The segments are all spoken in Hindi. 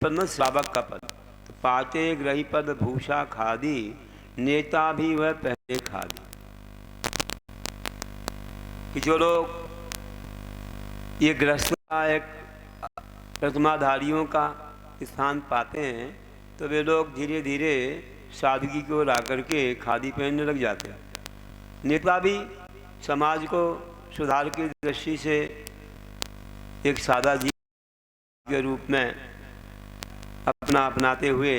पद श्रावक का पद, तो पाते ग्रही पद भूषा खादी, नेता भी वह पहले खादी। कि जो लोग ये गृहस्थ का एक प्रतिमाधारियों का स्थान पाते हैं, तो वे लोग धीरे धीरे सादगी की ओर आकर के खादी पहनने लग जाते हैं। नेता भी समाज को सुधार की दृष्टि से एक सादा जीव के रूप में अपनाते हुए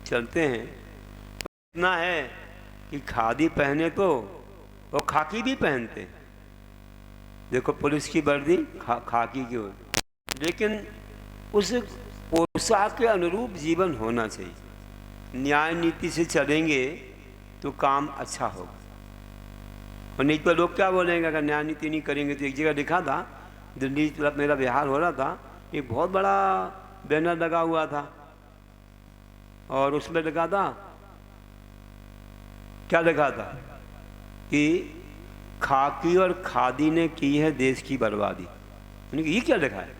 चलते हैं। इतना है कि खादी पहने तो वो खाकी भी पहनते हैं। देखो पुलिस की वर्दी खाकी की ओर, लेकिन उस पोशाक के अनुरूप जीवन होना चाहिए। न्याय नीति से चलेंगे तो काम अच्छा होगा, और नहीं तो लोग क्या बोलेंगे अगर न्याय नीति नहीं करेंगे। तो एक जगह लिखा था, दिल्ली तरफ मेरा बिहार हो रहा था, एक बहुत बड़ा बैनर लगा हुआ था और उसमें लिखा था, क्या लिखा था कि खाकी और खादी ने की है देश की बर्बादी। ये क्या लिखा है?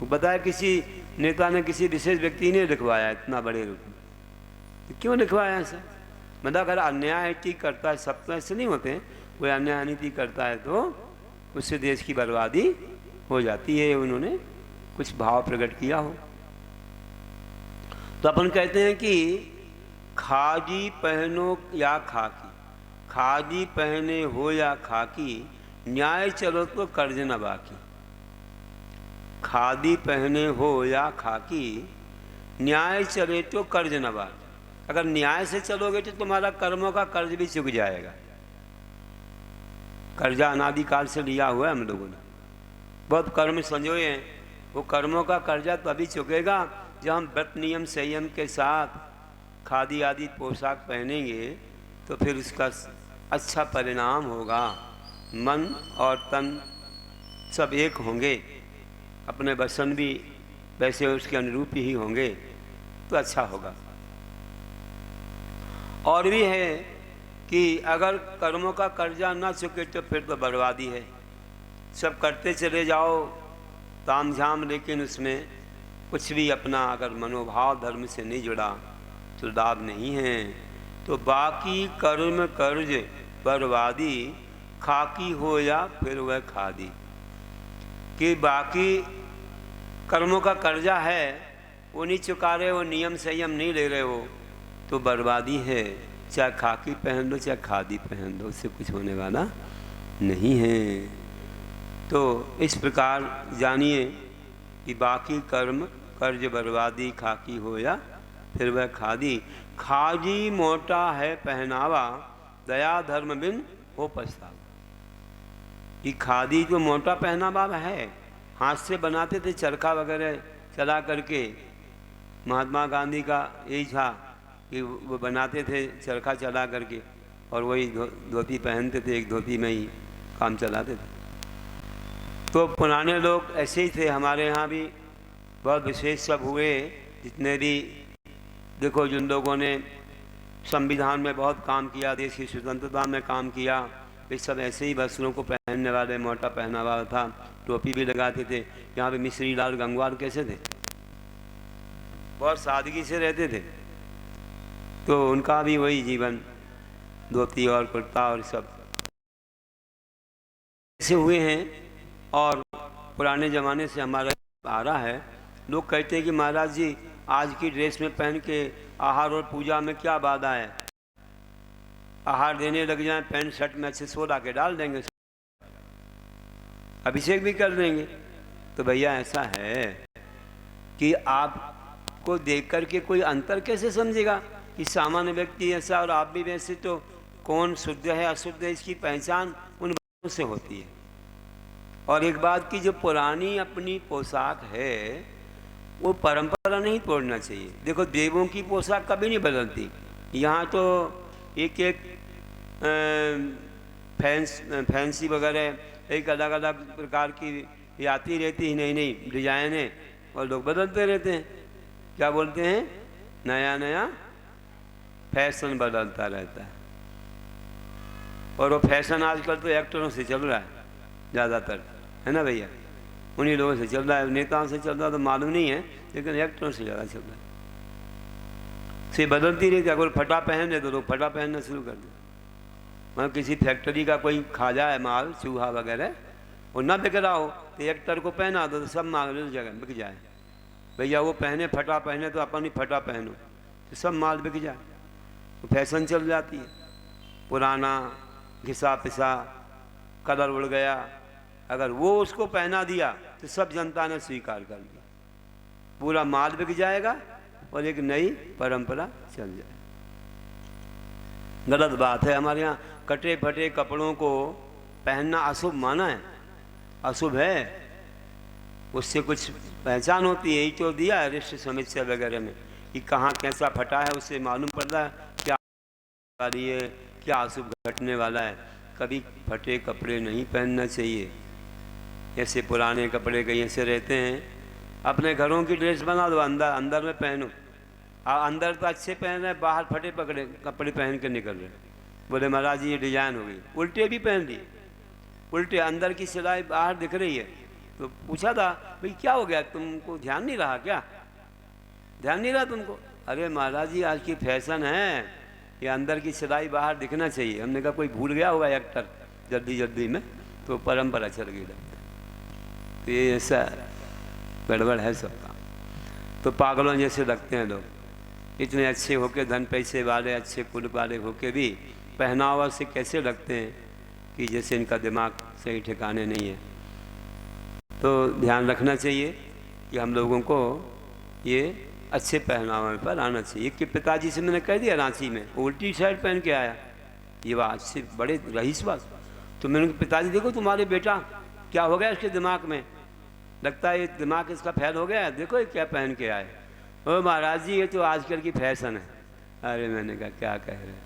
वो बताया किसी नेता ने, किसी विशेष व्यक्ति ने लिखवाया इतना बड़े रूप में। तो क्यों लिखवाया ऐसा? मतलब अगर अन्याय नीति करता है, सब तो ऐसे नहीं होते हैं, कोई अन्याय नीति करता है तो उससे देश की बर्बादी हो जाती है। उन्होंने कुछ भाव प्रकट किया हो। तो अपन कहते हैं कि खादी पहनो या खाकी, खादी पहने हो या खाकी, न्याय चलो तो कर्ज न बाकी। खादी पहने हो या खाकी, न्याय चले तो कर्ज न बाकी। अगर न्याय से चलोगे तो तुम्हारा कर्मों का कर्ज भी चुक जाएगा। कर्जा अनादिकाल से लिया हुआ है हम लोगों ने, बहुत कर्म संजोए हैं। वो कर्मों का कर्जा तभी चुकेगा जब हम व्रत नियम संयम के साथ खादी आदि पोशाक पहनेंगे, तो फिर उसका अच्छा परिणाम होगा। मन और तन सब एक होंगे, अपने वचन भी वैसे उसके अनुरूप ही होंगे, तो अच्छा होगा। और भी है कि अगर कर्मों का कर्जा ना चुके तो फिर तो बर्बादी है। सब करते चले जाओ ताम झाम, लेकिन उसमें कुछ भी अपना अगर मनोभाव धर्म से नहीं जुड़ा तो लाभ नहीं है। तो बाकी कर्म कर्ज बर्बादी, खाकी हो या फिर वह खादी। कि बाकी कर्मों का कर्जा है वो नहीं चुका रहे हो, नियम संयम नहीं ले रहे हो, तो बर्बादी है। चाहे खाकी पहन लो चाहे खादी पहन लो, उससे कुछ होने वाला नहीं है। तो इस प्रकार जानिए कि बाकी कर्म कर्ज बर्बादी, खाकी हो या फिर वह खादी। खादी मोटा है पहनावा, दया धर्म बिन हो पछतावा। कि खादी जो मोटा पहनावा है, हाथ से बनाते थे चरखा वगैरह चला करके। महात्मा गांधी का यही था कि वो बनाते थे चरखा चला करके, और वही धोती पहनते थे, एक धोती में ही काम चलाते थे। तो पुराने लोग ऐसे ही थे। हमारे यहाँ भी बहुत विशेष सब हुए, जितने भी देखो जिन लोगों ने संविधान में बहुत काम किया, देश की स्वतंत्रता में काम किया, वे सब ऐसे ही वस्त्रों को पहनने वाले, मोटा पहनावा था, टोपी भी लगाते थे। यहाँ पे मिश्री लाल गंगवार कैसे थे? बहुत सादगी से रहते थे। तो उनका भी वही जीवन, धोती और कुर्ता और सब ऐसे हुए हैं। और पुराने ज़माने से हमारा आ रहा है। लोग कहते हैं कि महाराज जी आज की ड्रेस में पहन के आहार और पूजा में क्या बाधा है? आहार देने लग जाएं, पैंट शर्ट में अच्छे सोडा के डाल देंगे, अभिषेक भी कर देंगे। तो भैया ऐसा है कि आपको देख कर के कोई अंतर कैसे समझेगा कि सामान्य व्यक्ति ऐसा और आप भी वैसे? तो कौन शुद्ध है अशुद्ध है, इसकी पहचान उन बातों से होती है। और एक बात की, जो पुरानी अपनी पोशाक है वो परंपरा नहीं तोड़ना चाहिए। देखो देवों की पोशाक कभी नहीं बदलती। यहाँ तो एक एक फैंसी वगैरह एक अलग अलग प्रकार की आती रहती है, नई नई डिजाइनें, और लोग बदलते रहते हैं। क्या बोलते हैं? नया नया फैशन बदलता रहता है। और वो फैशन आजकल तो एक्टरों से चल रहा है ज़्यादातर, है ना भैया? उन्हीं लोगों से चल रहा है, नेताओं से चल रहा तो मालूम नहीं है, लेकिन एक्टरों से ज़्यादा चल रहा है। से बदलती रही, अगर फटा पहने तो लोग फटा पहनना शुरू कर दे। मतलब किसी फैक्ट्री का कोई खा जाए माल, चूहा वगैरह, और ना बिक रहा हो तो एक्टर को पहना दो तो सब माल उस जगह बिक जाए। भैया वो पहने फटा पहने तो अपन ही फटा पहनो तो सब माल बिक जाए, तो फैशन चल जाती है। पुराना घिसा पिसा कलर उड़ गया, अगर वो उसको पहना दिया तो सब जनता ने स्वीकार कर लिया, पूरा माल बिक जाएगा और एक नई परंपरा चल जाए। गलत बात है। हमारे यहाँ कटे फटे कपड़ों को पहनना अशुभ माना है, अशुभ है। उससे कुछ पहचान होती है, तो दिया है रिश्ते समीक्षा वगैरह में कि कहाँ कैसा फटा है, उससे मालूम पड़ता है क्या रही है, क्या अशुभ घटने वाला है। कभी फटे कपड़े नहीं पहनना चाहिए। ऐसे पुराने कपड़े कहीं ऐसे रहते हैं, अपने घरों की ड्रेस बना दो, अंदर में पहनो। अंदर तो अच्छे पहन रहे, बाहर फटे पकड़े कपड़े पहन के निकल रहे। बोले महाराज जी ये डिजाइन हो गई, उल्टे भी पहन लिए, उल्टे अंदर की सिलाई बाहर दिख रही है। तो पूछा था भाई क्या हो गया, तुमको ध्यान नहीं रहा क्या, ध्यान नहीं रहा तुमको? अरे महाराज जी आज की फैशन है, ये अंदर की सिलाई बाहर दिखना चाहिए। हमने कहा कोई भूल गया होगा एक्टर जल्दी जल्दी में, तो परंपरा चल गई। तो ये ऐसा गड़बड़ है सबका। तो पागलों जैसे लगते हैं लोग, इतने अच्छे होके, धन पैसे वाले, अच्छे कुल वाले होके भी पहनावा से कैसे लगते हैं कि जैसे इनका दिमाग सही ठिकाने नहीं है। तो ध्यान रखना चाहिए कि हम लोगों को ये अच्छे पहनावे पर आना चाहिए। कि पिताजी से मैंने कह दिया रांची में, उल्टी शर्ट पहन के आया, ये बात से बड़े रईस बात। तो मैंने कहा पिताजी देखो तुम्हारे बेटा क्या हो गया इसके दिमाग में, लगता है ये दिमाग इसका फैल हो गया है, देखो ये क्या पहन के आए। ओ महाराज जी ये तो आजकल की फैशन है। अरे मैंने कहा क्या कह रहे हैं।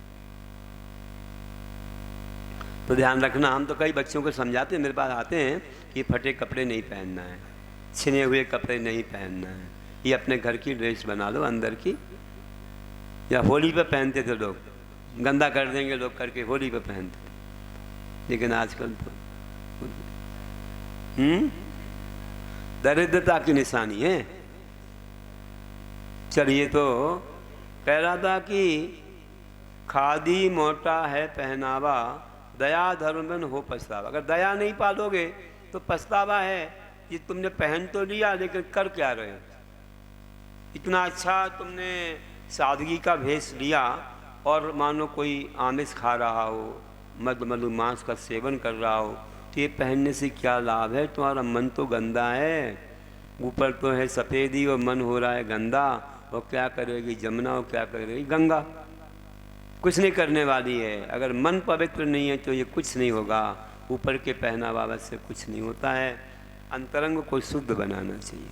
तो ध्यान रखना। हम तो कई बच्चों को समझाते हैं, मेरे पास आते हैं कि फटे कपड़े नहीं पहनना है, छिने हुए कपड़े नहीं पहनना है, ये अपने घर की ड्रेस बना लो अंदर की। या होली पे पहनते थे लोग, गंदा कर देंगे लोग करके, होली पे पहनते थे। लेकिन आजकल तो दरिद्रता की निशानी है। चलिए, तो कह रहा था कि खादी मोटा है पहनावा, दया धर्म में हो पछतावा। अगर दया नहीं पालोगे तो पछतावा है कि तुमने पहन तो लिया लेकिन कर क्या रहे हो। इतना अच्छा तुमने सादगी का भेष लिया और मानो कोई आमिष खा रहा हो, मधु मांस का सेवन कर रहा हो, तो ये पहनने से क्या लाभ है? तुम्हारा मन तो गंदा है, ऊपर तो है सफ़ेदी और मन हो रहा है गंदा। और क्या करेगी जमुना और क्या करेगी गंगा, कुछ नहीं करने वाली है। अगर मन पवित्र नहीं है तो ये कुछ नहीं होगा। ऊपर के पहनावा से कुछ नहीं होता है। अंतरंग को शुद्ध बनाना चाहिए,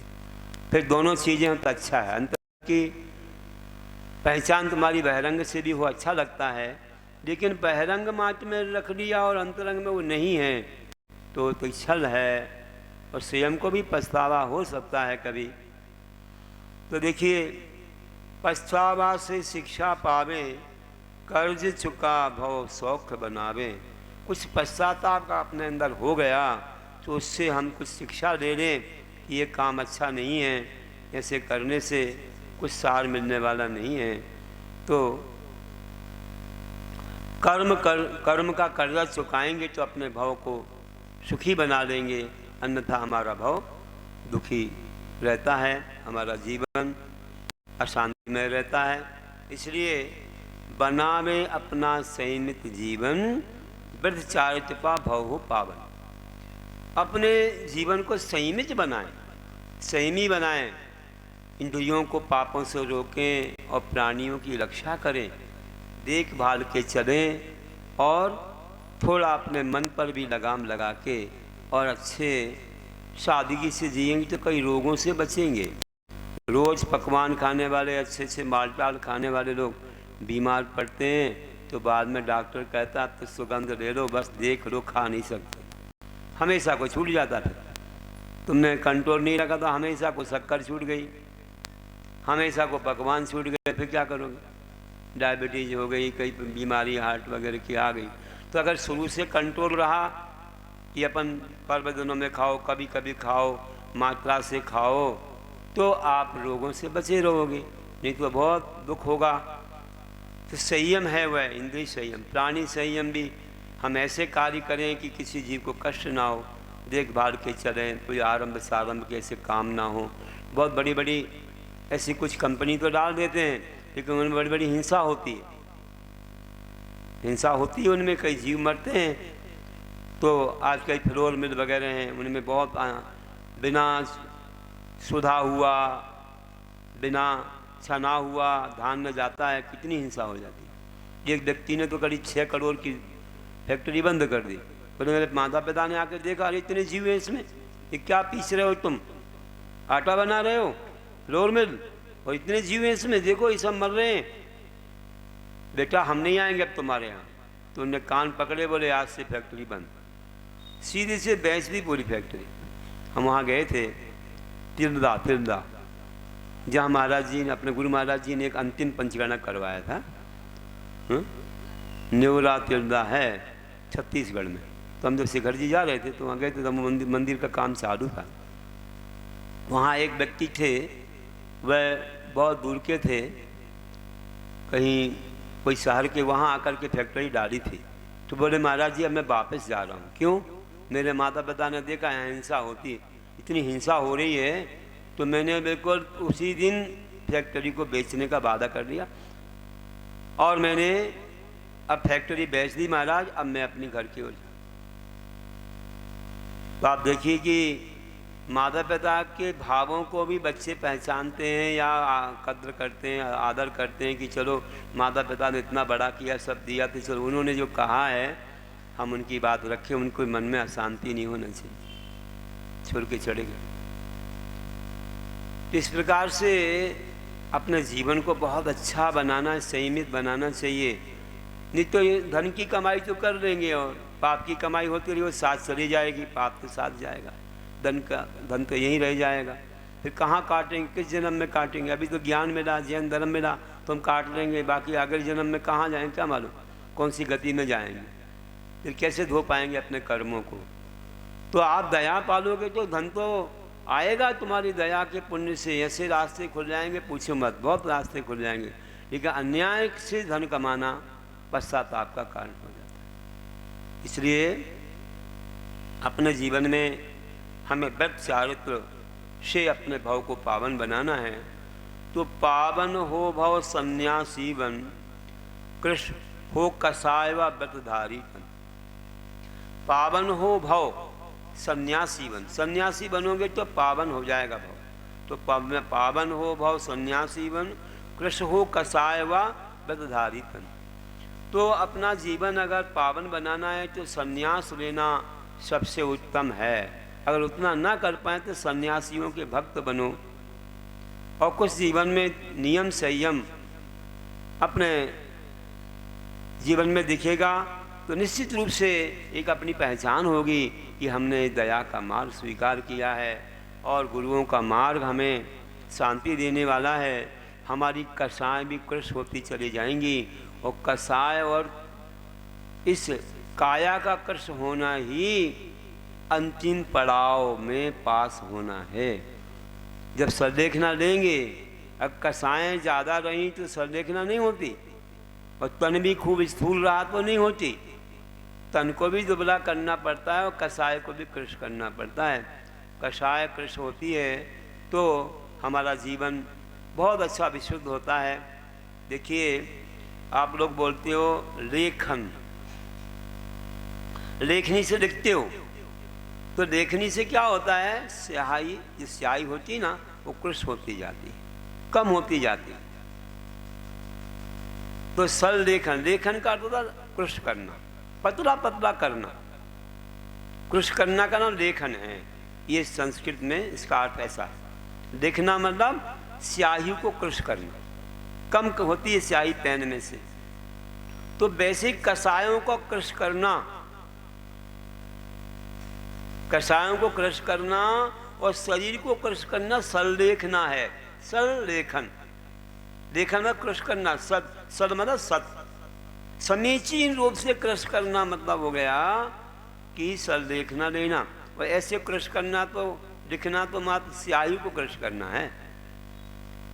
फिर दोनों चीज़ें हो तो अच्छा है। अंतरंग की पहचान तुम्हारी बहिरंग से भी हो, अच्छा लगता है। लेकिन बहिरंग मात्र में रख लिया और अंतरंग में वो नहीं है तो छल है, और स्वयं को भी पछतावा हो सकता है कभी। तो देखिए, पछतावा से शिक्षा पावे, कर्ज चुका भव सौख बनावे। कुछ पश्चाताप का अपने अंदर हो गया तो उससे हम कुछ शिक्षा ले लें कि ये काम अच्छा नहीं है, ऐसे करने से कुछ सार मिलने वाला नहीं है। तो कर्म का कर्जा चुकाएंगे तो अपने भव को सुखी बना लेंगे, अन्यथा हमारा भव दुखी रहता है, हमारा जीवन अशांति में रहता है। इसलिए बनावे अपना संयमित जीवन, वृद्ध चारित्पा भव हो पावन। अपने जीवन को संयमित बनाएं, संयमी बनाएं, इंद्रियों को पापों से रोकें और प्राणियों की रक्षा करें, देखभाल के चलें और थोड़ा अपने मन पर भी लगाम लगा के और अच्छे सादगी से जिएंगे तो कई रोगों से बचेंगे। रोज़ पकवान खाने वाले, अच्छे अच्छे मालटाल खाने वाले लोग बीमार पड़ते हैं तो बाद में डॉक्टर कहता है तो सुगंध ले लो, बस देख लो, खा नहीं सकते। हमेशा को छूट जाता था, तुमने कंट्रोल नहीं रखा तो हमेशा को शक्कर छूट गई, हमेशा को पकवान छूट गए, फिर क्या करोगे? डायबिटीज हो गई, कई बीमारी हार्ट वगैरह की आ गई। तो अगर शुरू से कंट्रोल रहा कि अपन पर्व दिनों में खाओ, कभी कभी खाओ, मात्रा से खाओ, तो आप रोगों से बचे रहोगे, नहीं तो बहुत दुख होगा। तो संयम है वह इंद्रिय संयम, प्राणी संयम भी। हम ऐसे कार्य करें कि किसी जीव को कष्ट ना हो, देखभाल के चलें, कोई आरंभ सारंभ के ऐसे काम ना हो। बहुत बड़ी बड़ी ऐसी कुछ कंपनी तो डाल देते हैं, लेकिन उनमें बड़ी बड़ी हिंसा होती है, हिंसा होती है उनमें, कई जीव मरते हैं। तो आज कई फ्लोर मिल वगैरह हैं, उनमें बहुत बिना सुधा हुआ, बिना छना हुआ धान न जाता है, कितनी हिंसा हो जाती है। एक व्यक्ति ने तो करीब 6 करोड़ की फैक्ट्री बंद कर दी। बोले मेरे माता पिता ने आकर देखा, अरे इतने जीव हैं इसमें, ये क्या पीस रहे हो तुम, आटा बना रहे हो फ्लोर मिल, और इतने जीव हैं इसमें, देखो ये सब मर रहे हैं, बेटा हम नहीं आएंगे अब तुम्हारे यहाँ। तो उन्हें कान पकड़े, बोले आज से फैक्ट्री बंद, सीधे से बेच दी पूरी फैक्ट्री। हम वहाँ गए थे तिरदा, जहाँ महाराज जी ने, अपने गुरु महाराज जी ने एक अंतिम पंचगणना करवाया था। न्योरा तिरदा है छत्तीसगढ़ में। तो हम जब शिखर जी जा रहे थे तो वहाँ गए थे, तो मंदिर का काम चालू था। वहाँ एक व्यक्ति थे, वह बहुत दूर के थे, कहीं कोई शहर के, वहाँ आकर के फैक्ट्री डाली थी। तो बोले महाराज जी अब मैं वापस जा रहा हूँ। क्यों? मेरे माता पिता ने देखा यहाँ हिंसा होती है, इतनी हिंसा हो रही है, तो मैंने बिल्कुल उसी दिन फैक्ट्री को बेचने का वादा कर लिया, और मैंने अब फैक्ट्री बेच दी महाराज, अब मैं अपनी घर की ओर। तो आप देखिए कि माता पिता के भावों को भी बच्चे पहचानते हैं या कद्र करते हैं, आदर करते हैं कि चलो माता पिता ने इतना बड़ा किया, सब दिया, तो चलो उन्होंने जो कहा है हम उनकी बात रखें, उनको मन में अशांति नहीं होना चाहिए, छोड़ के चले गए। इस प्रकार से अपने जीवन को बहुत अच्छा बनाना, संयमित बनाना चाहिए। नहीं तो ये धन की कमाई तो कर लेंगे और पाप की कमाई होती रही, वो साथ चली जाएगी, पाप तो साथ जाएगा, धन तो यहीं रह जाएगा। फिर कहाँ काटेंगे, किस जन्म में काटेंगे? अभी तो ज्ञान मिला, जैन धर्म मिला तो हम काट लेंगे, बाकी अगले जन्म में कहाँ जाएंगे क्या मालूम, कौन सी गति में जाएंगे, फिर कैसे धो पाएंगे अपने कर्मों को। तो आप दया पालोगे तो धन तो आएगा तुम्हारी दया के पुण्य से, ऐसे रास्ते खुल जाएंगे, पूछो मत, बहुत रास्ते खुल जाएंगे। लेकिन अन्याय से धन कमाना पश्चाताप का कारण हो जाता है। इसलिए अपने जीवन में हमें व्रत चारित्र से अपने भाव को पावन बनाना है। तो पावन हो भव सन्यासी बन, कृष्ण हो कसाय व व्रतधारी बन। पावन हो भव सन्यासी बन, सन्यासी बनोगे तो पावन हो जाएगा भव। तो पावन हो भव सन्यासी बन, कृष्ण हो कसाय व व्रतधारी बन। तो अपना जीवन अगर पावन बनाना है तो सन्यास लेना सबसे उत्तम है। अगर उतना ना कर पाए तो सन्यासियों के भक्त बनो, और कुछ जीवन में नियम संयम अपने जीवन में दिखेगा तो निश्चित रूप से एक अपनी पहचान होगी कि हमने दया का मार्ग स्वीकार किया है और गुरुओं का मार्ग हमें शांति देने वाला है। हमारी कषाय भी कृष होती चली जाएंगी, और कषाय और इस काया का कृष होना ही अंतिम पड़ाव में पास होना है। जब सरदेखना लेंगे, अब कषाएँ ज़्यादा रही तो सरदेखना नहीं होती, और तन भी खूब स्थूल रहा तो नहीं होती, तन को भी दुबला करना पड़ता है और कषाय को भी कृष करना पड़ता है। कषाय कृष होती है तो हमारा जीवन बहुत अच्छा विशुद्ध होता है। देखिए आप लोग बोलते हो लेखन, लेखनी से लिखते हो, तो लेखनी से क्या होता है, स्याही, जो स्याही होती है ना वो कृष होती जाती है, कम होती जाती है। तो सरल लेखन, लेखन का अर्थ होता है कृष करना, पतला पतला करना, कृष करना का नाम लेखन है। ये संस्कृत में इसका अर्थ ऐसा है। लिखना मतलब स्याही को कृष करना, कम होती है स्याही पेन में से। तो वैसे कषायों को कृष करना, कषायों को कृष करना और शरीर को कृष करना सरलेखना है। सरलेखन, लेखन में कृष करना, सद मतलब सत, समीचीन रूप से कृष करना मतलब हो गया कि सरलेखना लेना। और ऐसे कृष करना तो लिखना तो मात्र स्याही को कृष करना है,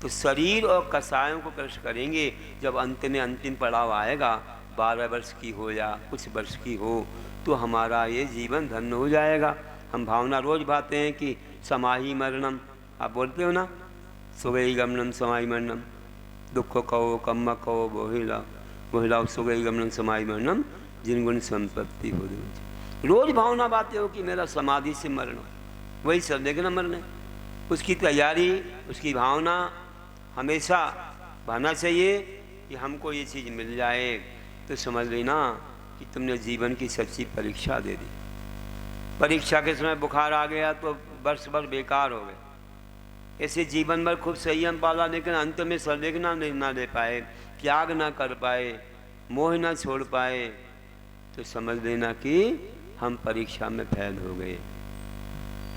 तो शरीर और कसायों को कष्ट करेंगे। जब अंत में अंतिम पड़ाव आएगा, 12 वर्ष की हो या कुछ वर्ष की हो, तो हमारा ये जीवन धन्य हो जाएगा। हम भावना रोज भाते हैं कि समाही मरणम, आप बोलते हो ना, सुगई गमनम समाही मरणम, दुख कहो कम्मा कहो बोहिला सुगई गमनम समाही मरणम, जिन गुण संपत्ति हो। रोज भावना बातें हो कि मेरा समाधि से मरण हो, वही सब देखना मरना। उसकी तैयारी, उसकी भावना हमेशा बहना चाहिए कि हमको ये चीज़ मिल जाए, तो समझ लेना कि तुमने जीवन की सच्ची परीक्षा दे दी। परीक्षा के समय बुखार आ गया तो वर्ष भर बेकार हो गए। ऐसे जीवन भर खूब संयम पाला, लेकिन अंत में संवेदना ना ले पाए, त्याग ना कर पाए, मोह ना छोड़ पाए, तो समझ लेना कि हम परीक्षा में फेल हो गए।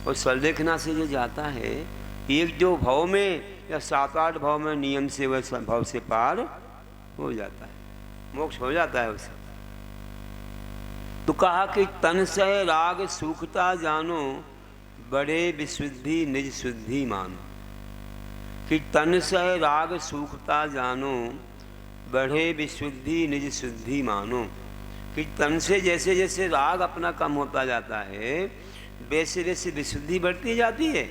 और संलेखना से जो जाता है, एक जो भाव में या 7-8 भाव में नियम से वह भाव से पार हो जाता है, मोक्ष हो जाता है उसे। तो कहा कि तन से राग सूखता जानो, बड़े विशुद्धि निज शुद्धि मानो। कि तन से राग सूखता जानो, बढ़े विशुद्धि निज शुद्धि मानो। कि तन से जैसे जैसे राग अपना कम होता जाता है, वैसे वैसे विशुद्धि बढ़ती जाती है।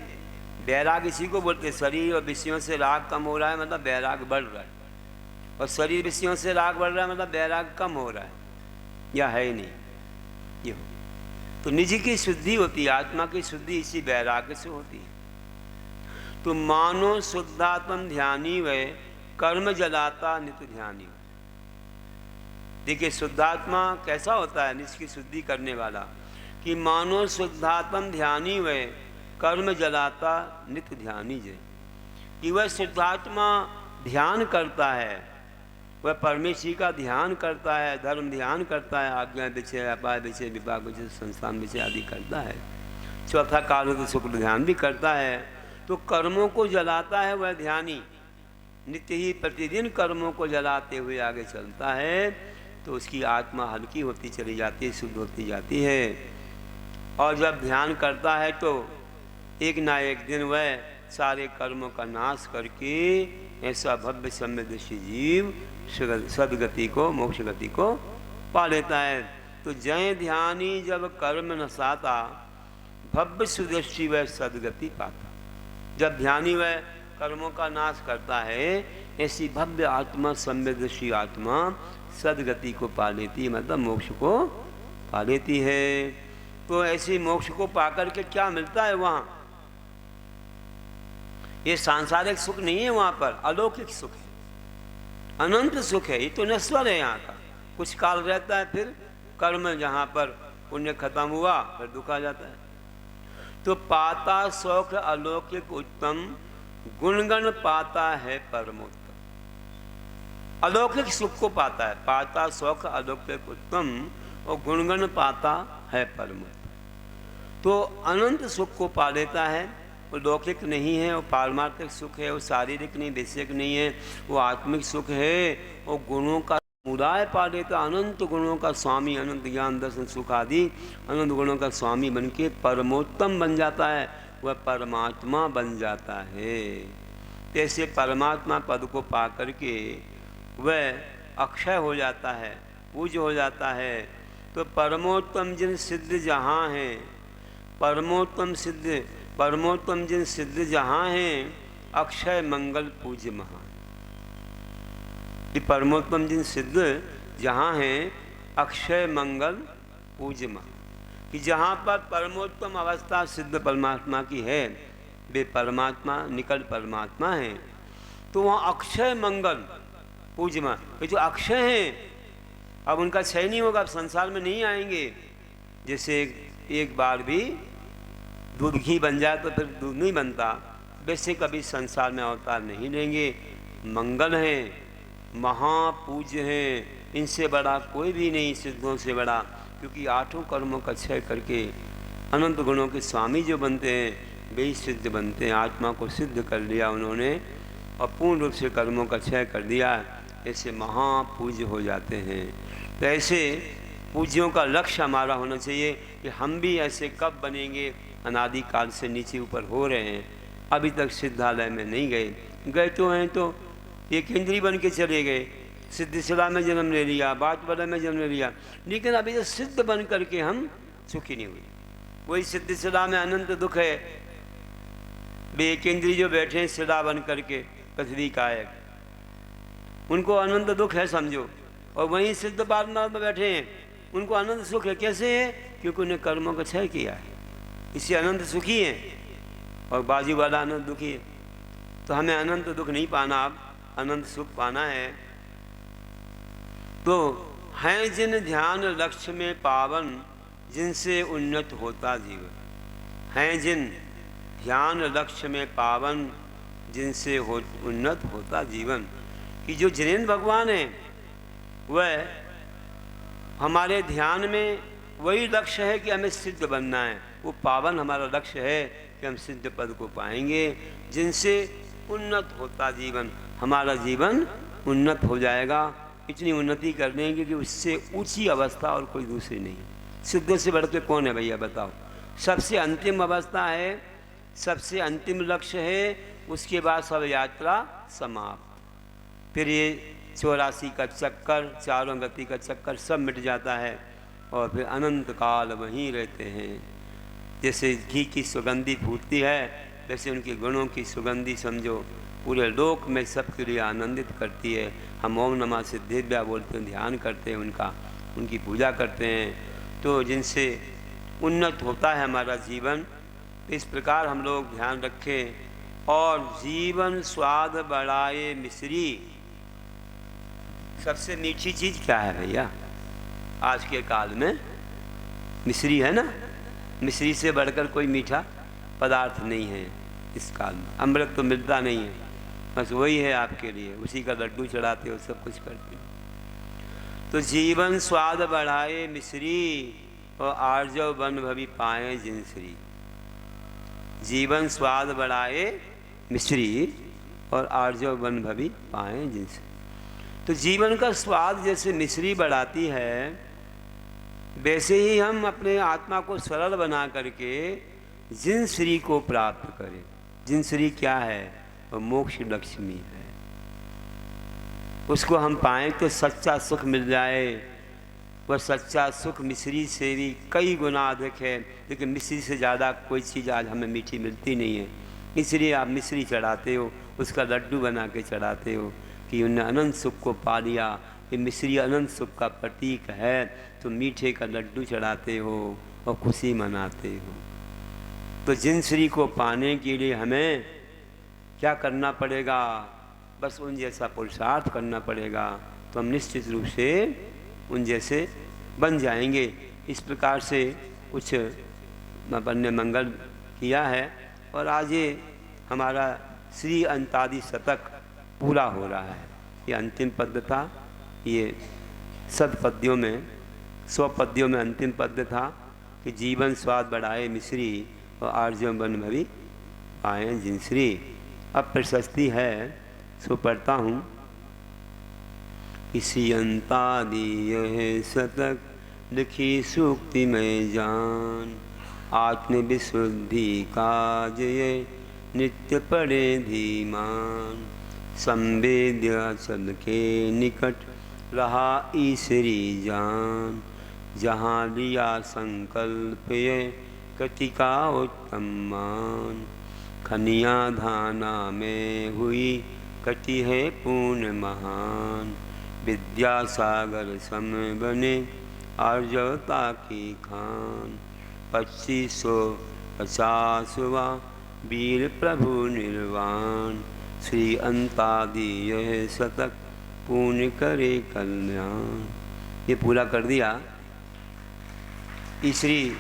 वैराग इसी को बोलते हैं। शरीर और विषयों से राग कम हो रहा है मतलब वैराग बढ़ रहा है, और शरीर विषयों से राग बढ़ रहा है मतलब वैराग कम हो रहा है, या है ही नहीं। ये हो तो निजी की शुद्धि होती है, आत्मा की शुद्धि इसी वैराग्य से होती है। तो मानो शुद्धात्म ध्यानी वे, कर्म जलाता नित्य ध्यानी। देखिए शुद्धात्मा कैसा होता है, निज की शुद्धि करने वाला। कि मानो शुद्धात्म ध्यानी वे, कर्म जलाता नित्य ध्यानी जय। कि वह शुद्धात्मा ध्यान करता है, वह परमेश्वर का ध्यान करता है, धर्म ध्यान करता है, आज्ञा विषय, अपाय विषय, विभाग विषय, संस्थान विषय आदि करता है। चौथा काल तो शुक्ल ध्यान भी करता है। तो कर्मों को जलाता है वह ध्यानी, नित्य ही प्रतिदिन कर्मों को जलाते हुए आगे चलता है, तो उसकी आत्मा हल्की होती चली जाती है, शुद्ध होती जाती है। और जब ध्यान करता है तो एक ना एक दिन वह सारे कर्मों का नाश करके ऐसा भव्य समृद्धि जीव सदगति को, मोक्ष गति को पा लेता है। तो जय ध्यानी जब कर्म नसाता, भव्य सुदृष्टि वह सदगति पाता। जब ध्यानी वह कर्मों का नाश करता है, ऐसी भव्य आत्मा, समृद्धि आत्मा सदगति को पा लेती है, मतलब मोक्ष को पा लेती है। तो ऐसी मोक्ष को पाकर के क्या मिलता है वहाँ? ये सांसारिक सुख नहीं है, वहाँ पर अलौकिक सुख है, अनंत सुख है। ये तो नश्वर है, यहाँ का कुछ काल रहता है, फिर कर्म जहाँ पर पुण्य खत्म हुआ फिर दुख आ जाता है। तो पाता सौख अलौकिक उत्तम, गुणगण पाता है परमोत्तम। अलौकिक सुख को पाता है, पाता सौख अलौकिक उत्तम, और गुणगण पाता है परमोत्तम। तो अनंत सुख को पा लेता है। वो लौकिक नहीं है, वो पारमार्थिक सुख है, वो शारीरिक नहीं, वैश्विक नहीं है, वो आत्मिक सुख है। वो गुणों का समुदाय पा लेता, अनंत गुणों का स्वामी, अनंत ज्ञान दर्शन सुख आदि अनंत गुणों का स्वामी बन के परमोत्तम बन जाता है, वह परमात्मा बन जाता है। ऐसे परमात्मा पद को पा करके वह अक्षय हो जाता है, पूज्य हो जाता है। तो परमोत्तम जिन सिद्ध जहाँ हैं, परमोत्तम जिन सिद्ध जहाँ हैं, अक्षय मंगल पूज्य महान। परमोत्तम जिन सिद्ध जहाँ हैं, अक्षय मंगल पूज्य महान। कि जहाँ पर परमोत्तम अवस्था सिद्ध परमात्मा की है, वे परमात्मा निकट परमात्मा हैं, तो वहाँ अक्षय मंगल पूज्य महान। ये जो अक्षय हैं, अब उनका क्षय नहीं होगा, अब संसार में नहीं आएंगे। जैसे एक बार भी दूध घी बन जाए तो फिर दूध नहीं बनता, वैसे कभी संसार में अवतार नहीं लेंगे। मंगल हैं, महापूज्य हैं, इनसे बड़ा कोई भी नहीं, सिद्धों से बड़ा। क्योंकि 8 कर्मों का क्षय करके अनंत गुणों के स्वामी जो बनते हैं, वे ही सिद्ध बनते हैं। आत्मा को सिद्ध कर लिया उन्होंने और पूर्ण रूप से कर्मों का क्षय कर दिया, ऐसे महापूज्य हो जाते हैं। तो ऐसे पूज्यों का लक्ष्य हमारा होना चाहिए कि हम भी ऐसे कब बनेंगे। अनादिकाल से नीचे ऊपर हो रहे हैं, अभी तक सिद्धालय में नहीं गए, गए तो हैं तो एक इंद्री बन के चले गए, सिद्धिशिला में जन्म ले लिया, बाटवला में जन्म ले लिया, लेकिन अभी तो सिद्ध बन करके हम सुखी नहीं हुए। वही सिद्धिशिला में अनंत दुख है। वे एक इंद्री जो बैठे हैं शिला बन करके पृथ्वी कायक, उनको अनंत दुख है समझो, और वहीं सिद्ध पारनाथ में बैठे हैं उनको अनंत सुख है। कैसे है? क्योंकि उन्हें कर्मों का क्षय किया है, इससे अनंत सुखी है, और बाजू वाला अनंत दुखी है। तो हमें अनंत दुख नहीं पाना, अब अनंत सुख पाना है। तो हैं जिन ध्यान लक्ष्य में पावन, जिनसे उन्नत होता जीवन। हैं जिन ध्यान लक्ष्य में पावन, जिनसे उन्नत होता जीवन। कि जो जिनेन्द्र भगवान है वह हमारे ध्यान में वही लक्ष्य है कि हमें सिद्ध बनना है। वो पावन हमारा लक्ष्य है कि हम सिद्ध पद को पाएंगे, जिनसे उन्नत होता जीवन। हमारा जीवन उन्नत हो जाएगा, इतनी उन्नति कर देंगे कि उससे ऊंची अवस्था और कोई दूसरी नहीं। सिद्ध से बढ़ के कौन है भैया बताओ? सबसे अंतिम अवस्था है, सबसे अंतिम लक्ष्य है, उसके बाद सब यात्रा समाप्त। फिर ये 84 का चक्कर, चारों गति का चक्कर सब मिट जाता है, और फिर अनंत काल वहीं रहते हैं। जैसे घी की सुगंधी फूटती है, वैसे उनके गुणों की सुगंधी समझो पूरे लोक में सबके लिए आनंदित करती है। हम ओम नमः सिद्धिव्या बोलते हैं, ध्यान करते हैं उनका, उनकी पूजा करते हैं, तो जिनसे उन्नत होता है हमारा जीवन। इस प्रकार हम लोग ध्यान रखें। और जीवन स्वाद बढ़ाए मिश्री। सबसे मीठी चीज़ क्या है भैया आज के काल में? मिश्री है ना। मिश्री से बढ़कर कोई मीठा पदार्थ नहीं है इस काल में। अमृत तो मिलता नहीं है, बस वही है आपके लिए, उसी का लड्डू चढ़ाते हो, सब कुछ करते हो। तो जीवन स्वाद बढ़ाए मिश्री, और आर्जव बन भवी पाए जिनश्री। जीवन स्वाद बढ़ाए मिश्री, और आर्जव बन भवी पाए जिनश्री। तो जीवन का स्वाद जैसे मिश्री बढ़ाती है, वैसे ही हम अपने आत्मा को सरल बना करके जिन श्री को प्राप्त करें। जिन श्री क्या है? वह मोक्ष लक्ष्मी है। उसको हम पाएं तो सच्चा सुख मिल जाए। वह सच्चा सुख मिश्री से भी कई गुना अधिक है, लेकिन मिश्री से ज़्यादा कोई चीज़ आज हमें मीठी मिलती नहीं है। इसलिए आप मिश्री चढ़ाते हो, उसका लड्डू बना के चढ़ाते हो कि उन्हें अनंत सुख को पा लिया। ये मिश्री अनंत सुख का प्रतीक है, तो मीठे का लड्डू चढ़ाते हो और खुशी मनाते हो। तो जिन श्री को पाने के लिए हमें क्या करना पड़ेगा? बस उन जैसा पुरुषार्थ करना पड़ेगा, तो हम निश्चित रूप से उन जैसे बन जाएंगे। इस प्रकार से कुछ अपन ने मंगल किया है, और आज ये हमारा श्री अंतादि शतक पूरा हो रहा है। ये अंतिम पद्य था। ये सब पद्यों में 100 पद्यों में अंतिम पद्य था कि जीवन स्वाद बढ़ाए मिश्री, और आर्जव बन भवी पाए जिनश्री। अब प्रशस्ति है, सो पढ़ता हूँ। इसी अंतादि यह शतक लिखी सूक्ति में जान, आत्मविशुद्धि काज ये नित्य पड़े धीमान। संवेद्य चल के निकट रहा ईश्वरी जान, जहाँ लिया संकल्प ये कति का उत्तम मान। खनिया धाना में हुई कति है पूर्ण महान, विद्यासागर सम बने आर्जवता की खान। 2550वां वीर प्रभु निर्वाण, श्री अंतादि यह शतक पूर्ण करे कल्याण। ये पूरा कर दिया। तीसरी